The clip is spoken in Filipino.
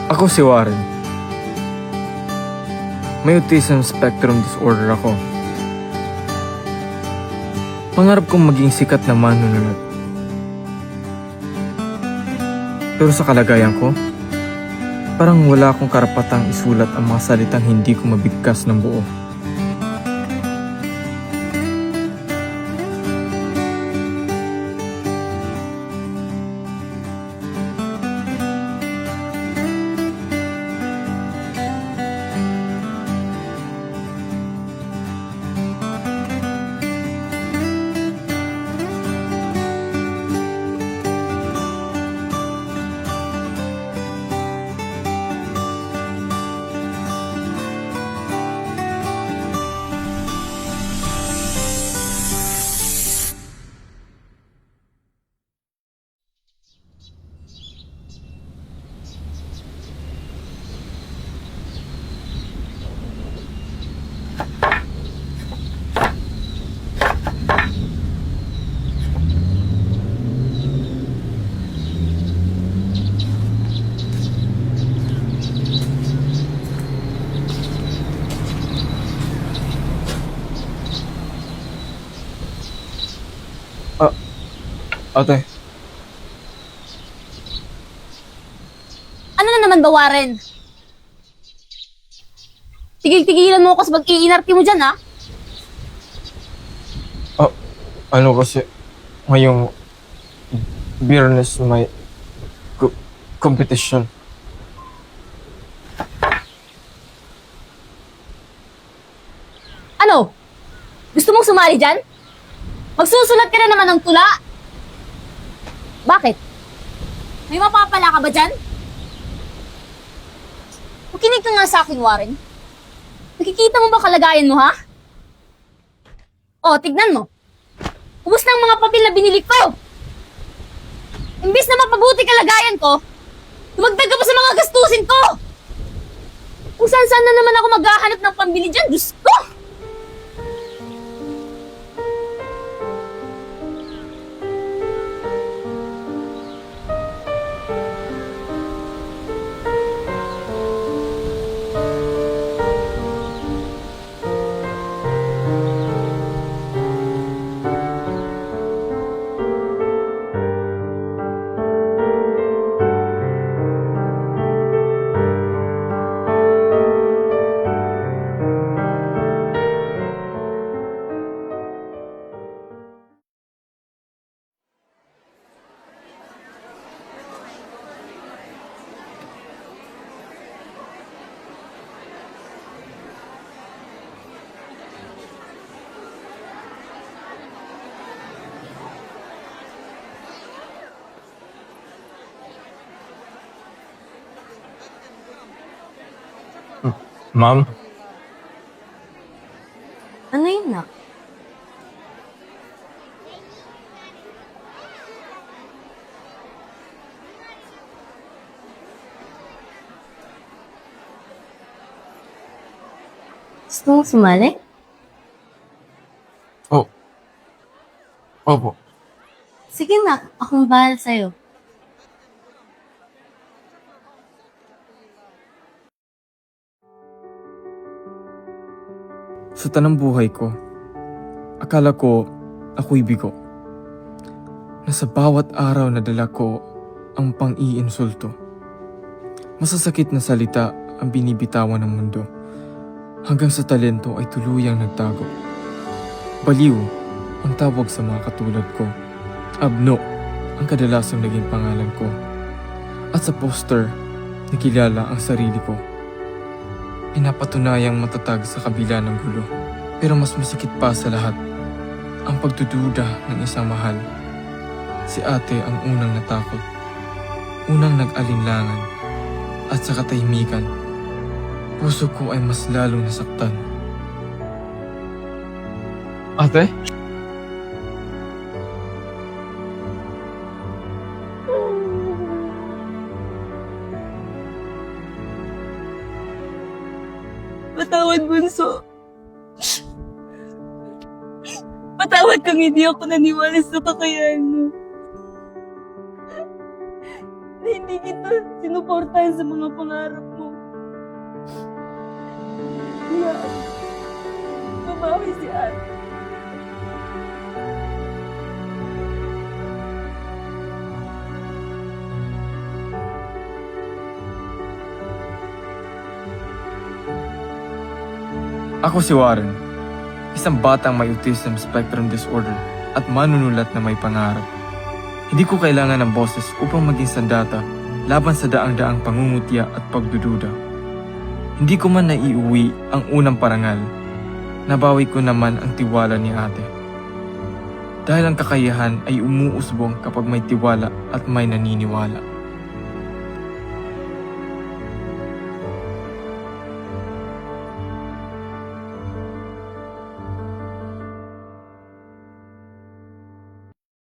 Ako si Warren. May autism spectrum disorder ako. Pangarap kong maging sikat na manunulat. Pero sa kalagayan ko, parang wala akong karapatang isulat ang mga salitang hindi ko mabigkas ng buo. Ate, Ano na naman ba, Warren? Tigil-tigilan mo ako sa pag-iinarte mo dyan, ha? ano kasi ngayong Biyernes may competition. Ano? Gusto mong sumali dyan? Magsusulat ka na naman ng tula? Bakit? May mapapala ka ba dyan? Makinig ka nga sa akin, Warren. Nakikita mo ba kalagayan mo, ha? O, tignan mo. Ubus na ang mga papel na binili ko. Imbis na mapabuti kalagayan ko, dumagdag ka pa sa mga gastusin ko. Kung saan-saan na naman ako maghahanap ng pambili dyan, Diyos ko! Ma'am? Ano yun, nak? Gusto mong sumali? Oh. Opo. Sige, nak. Akong bahala sa'yo. Sa tanang buhay ko, akala ko ako'y bigo. Na sa bawat araw na dala ko ang pang-iinsulto. Masasakit na salita ang binibitawan ng mundo. Hanggang sa talento ay tuluyang nagtago. Baliw ang tawag sa mga katulad ko. Abno ang kadalasang naging pangalan ko. At sa poster, nakilala ang sarili ko. Pinapatunayang matatag sa kabila ng gulo. Pero mas masakit pa sa lahat, ang pagdududa ng isang mahal. Si ate ang unang natakot, unang nag-alinlangan, at sa katahimikan, puso ko ay mas lalong nasaktan. Ate? Patawad, bunso. Patawad kung hindi ako naniwala sa kakayahan mo. na hindi kita sinuportahan sa mga pangarap mo. Kaya, babawi si ate. Ako si Warren, isang batang may autism spectrum disorder at manunulat na may pangarap. Hindi ko kailangan ng boses upang maging sandata laban sa daang-daang pangungutya at pagdududa. Hindi ko man naiuwi ang unang parangal, nabawi ko naman ang tiwala ni ate. Dahil ang kakayahan ay umuusbong kapag may tiwala at may naniniwala.